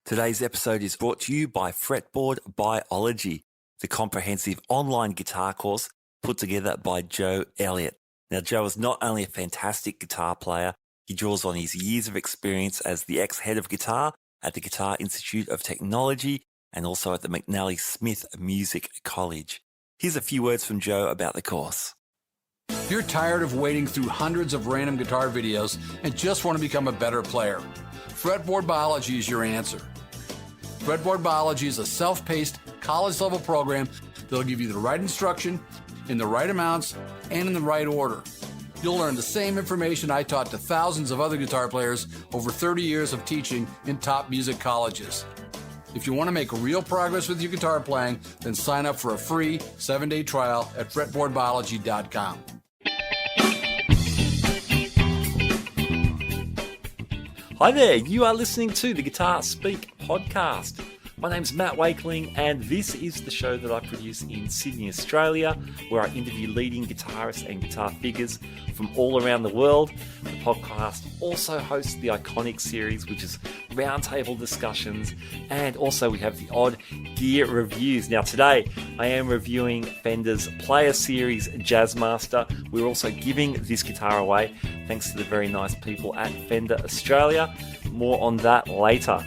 Today's episode is brought to you by Fretboard Biology, the comprehensive online guitar course put together by Joe Elliott. Now, Joe is not only a fantastic guitar player, he draws on his years of experience as the ex-head of guitar at the Guitar Institute of Technology and also at the McNally Smith Music College. Here's a few words from Joe about the course. If you're tired of wading through hundreds of random guitar videos and just want to become a better player, Fretboard Biology is your answer. Fretboard Biology is a self-paced, college-level program that'll give you the right instruction, in the right amounts, and in the right order. You'll learn the same information I taught to thousands of other guitar players over 30 years of teaching in top music colleges. If you want to make real progress with your guitar playing, then sign up for a free 7-day trial at fretboardbiology.com. Hi there, you are listening to the Guitar Speak podcast. My name's Matt Wakeling, and this is the show that I produce in Sydney, Australia, where I interview leading guitarists and guitar figures from all around the world. The podcast also hosts the Iconic series, which is roundtable discussions, and also we have the odd gear reviews. Now today, I am reviewing Fender's Player Series Jazzmaster. We're also giving this guitar away thanks to the very nice people at Fender Australia. More on that later.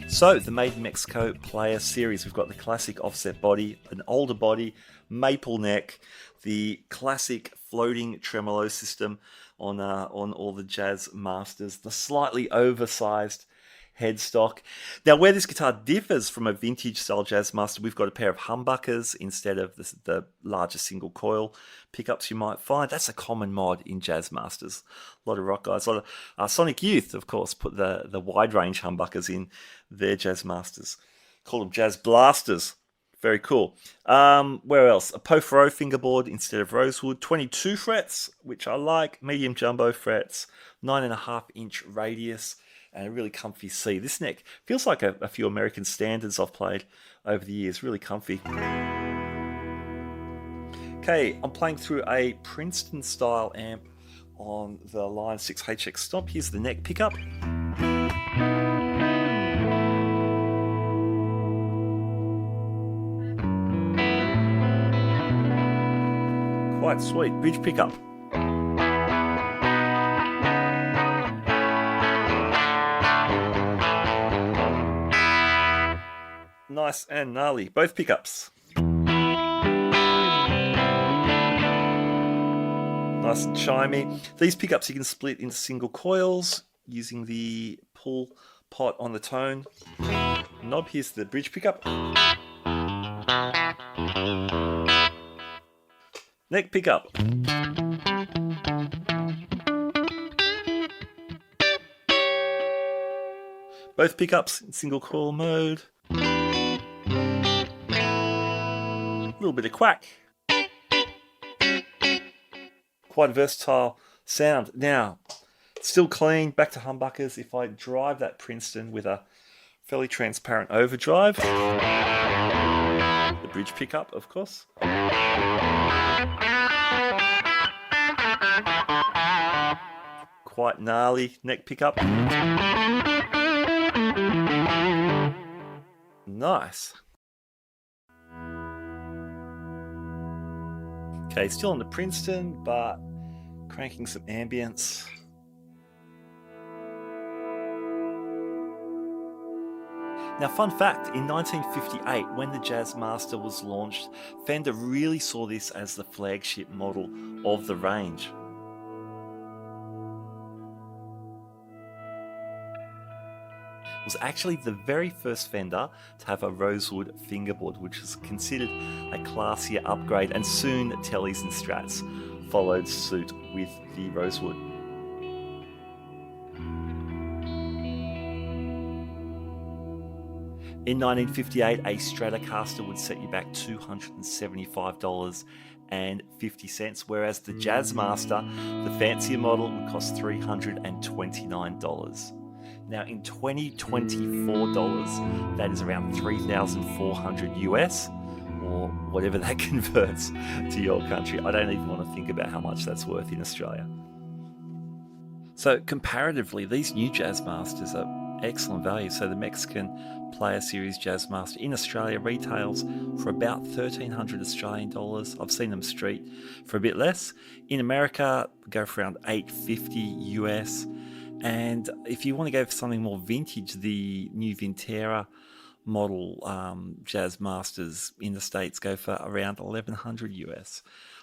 So, the Made in Mexico Player Series, we've got the classic offset body, an older body, maple neck, the classic floating tremolo system on all the Jazzmasters, the slightly oversized headstock. Now, where this guitar differs from a vintage style Jazzmaster, we've got a pair of humbuckers instead of the larger single coil pickups you might find. That's a common mod in Jazzmasters. A lot of rock guys, a lot of Sonic Youth, of course, put the wide range humbuckers in their Jazzmasters. Call them Jazz Blasters. Very cool. Where else? A Pofaro fingerboard instead of rosewood. 22 frets, which I like. Medium jumbo frets. 9.5-inch radius. And a really comfy C. This neck feels like a few American standards I've played over the years. Really comfy. Okay, I'm playing through a Princeton style amp on the Line 6 HX Stomp. Here's the neck pickup. Quite sweet. Bridge pickup. Nice and gnarly. Both pickups. Nice and chimey. These pickups you can split into single coils using the pull pot on the tone knob. Here's the bridge pickup. Neck pickup. Both pickups in single coil mode. A little bit of quack. Quite a versatile sound. Now, still clean, back to humbuckers. If I drive that Princeton with a fairly transparent overdrive, the bridge pickup, of course. Quite gnarly neck pickup. Nice. Okay, still on the Princeton, but cranking some ambience. Now, fun fact, in 1958, when the Jazzmaster was launched, Fender really saw this as the flagship model of the range. It was actually the very first Fender to have a rosewood fingerboard, which was considered a classier upgrade, and soon Tellys and Strats followed suit with the rosewood. In 1958, a Stratocaster would set you back $275.50, whereas the Jazzmaster, the fancier model, would cost $329. Now, in 2024 dollars, that is around 3,400 US, or whatever that converts to your country. I don't even want to think about how much that's worth in Australia. So comparatively, these new Jazzmasters are excellent value. So the Mexican Player Series Jazzmaster in Australia retails for about 1,300 Australian dollars. I've seen them street for a bit less. In America, go for around $850 US. And if you want to go for something more vintage, the new Vintera model Jazzmasters in the States go for around 1,100 US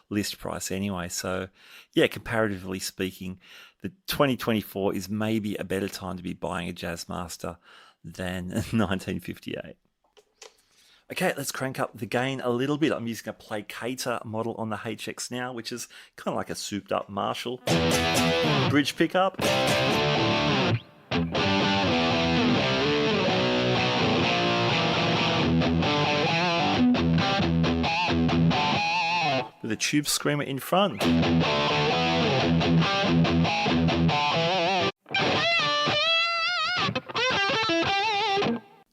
list price anyway. So yeah, comparatively speaking, the 2024 is maybe a better time to be buying a Jazzmaster than 1958. Okay, let's crank up the gain a little bit. I'm using a placator model on the HX now, which is kind of like a souped up Marshall bridge pickup. With a tube screamer in front.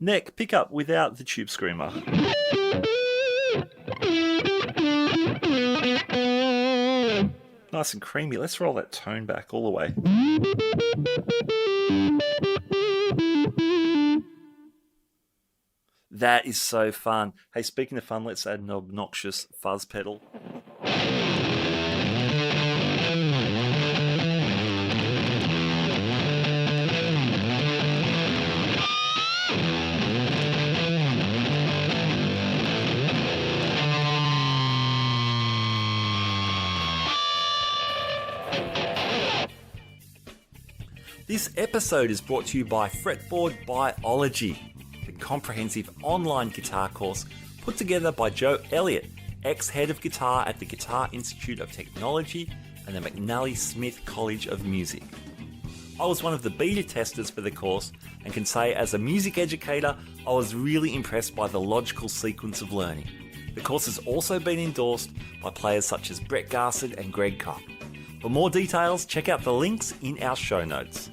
Neck pickup without the tube screamer. Nice and creamy. Let's roll that tone back all the way. That is so fun. Hey, speaking of fun, let's add an obnoxious fuzz pedal. This episode is brought to you by Fretboard Biology, the comprehensive online guitar course put together by Joe Elliott, ex-head of guitar at the Guitar Institute of Technology and the McNally Smith College of Music. I was one of the beta testers for the course and can say as a music educator, I was really impressed by the logical sequence of learning. The course has also been endorsed by players such as Brett Garsed and Greg Koch. For more details, check out the links in our show notes.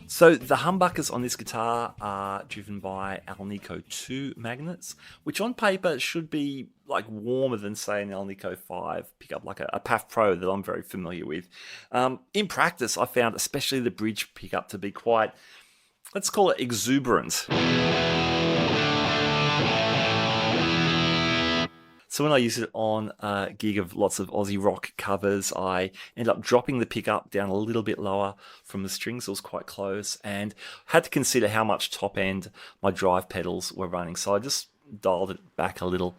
So the humbuckers on this guitar are driven by Alnico 2 magnets, which on paper should be like warmer than say an Alnico 5 pickup, like a PAF Pro that I'm very familiar with. In practice, I found especially the bridge pickup to be quite, let's call it exuberant. So when I use it on a gig of lots of Aussie rock covers, I end up dropping the pickup down a little bit lower from the strings. It was quite close and had to consider how much top end my drive pedals were running. So I just dialed it back a little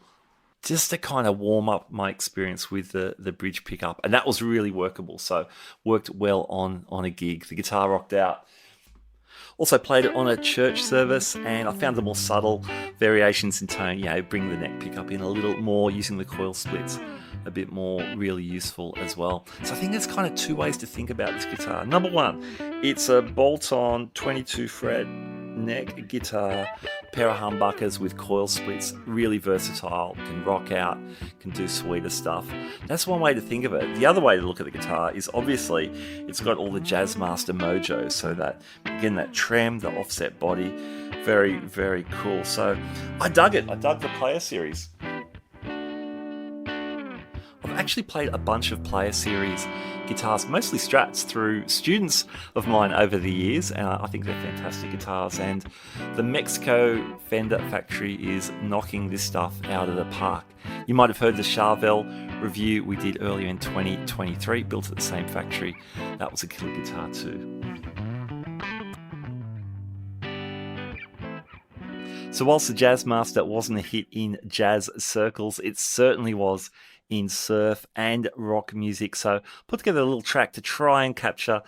just to kind of warm up my experience with the bridge pickup. And that was really workable. So worked well on a gig. The guitar rocked out. Also played it on a church service, and I found the more subtle variations in tone, bring the neck pickup in a little more, using the coil splits a bit more, really useful as well. So I think there's kind of two ways to think about this guitar. Number one, it's a bolt-on 22 fret neck guitar, pair of humbuckers with coil splits, really versatile, can rock out, can do sweeter stuff. That's one way to think of it. The other way to look at the guitar is obviously it's got all the Jazzmaster mojo, so that, again, that trem, the offset body, very, very cool. So I dug it. I dug the Player Series. I've actually played a bunch of Player Series guitars, mostly Strats, through students of mine over the years, and I think they're fantastic guitars, and the Mexico Fender factory is knocking this stuff out of the park. You might have heard the Charvel review we did earlier in 2023, built at the same factory. That was a killer guitar too. So whilst the Jazzmaster wasn't a hit in jazz circles, it certainly was in surf and rock music. So put together a little track to try and capture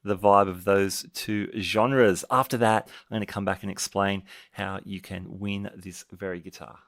the vibe of those two genres. After that, I'm going to come back and explain how you can win this very guitar.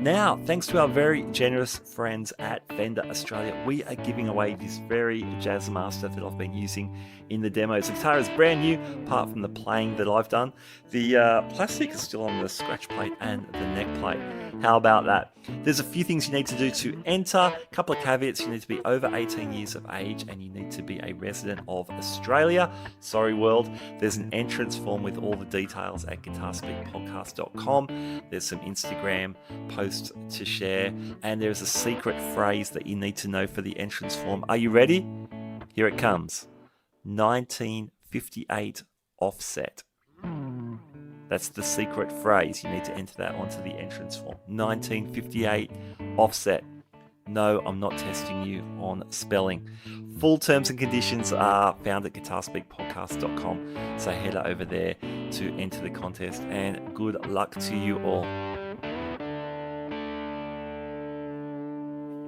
Now, thanks to our very generous friends at Fender Australia, we are giving away this very Jazzmaster that I've been using in the demos. The guitar is brand new, apart from the playing that I've done. The plastic is still on the scratch plate and the neck plate. How about that? There's a few things you need to do to enter. A couple of caveats. You need to be over 18 years of age and you need to be a resident of Australia. Sorry, world. There's an entrance form with all the details at guitarspeakpodcast.com. There's some Instagram posts to share, and there's a secret phrase that you need to know for the entrance form. Are you ready? Here it comes. 1958 offset. That's the secret phrase. You need to enter that onto the entrance form. 1958 offset. No, I'm not testing you on spelling. Full terms and conditions are found at guitarspeakpodcast.com. So head over there to enter the contest, and good luck to you all.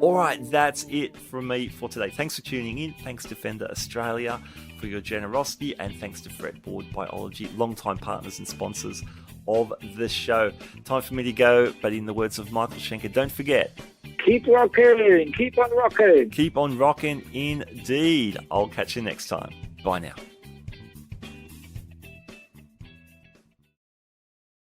All right, that's it from me for today. Thanks for tuning in. Thanks to Fender Australia for your generosity, and thanks to Fretboard Biology, longtime partners and sponsors of the show. Time for me to go, but in the words of Michael Schenker, don't forget, keep rocking, keep on rocking. Keep on rocking indeed. I'll catch you next time. Bye now.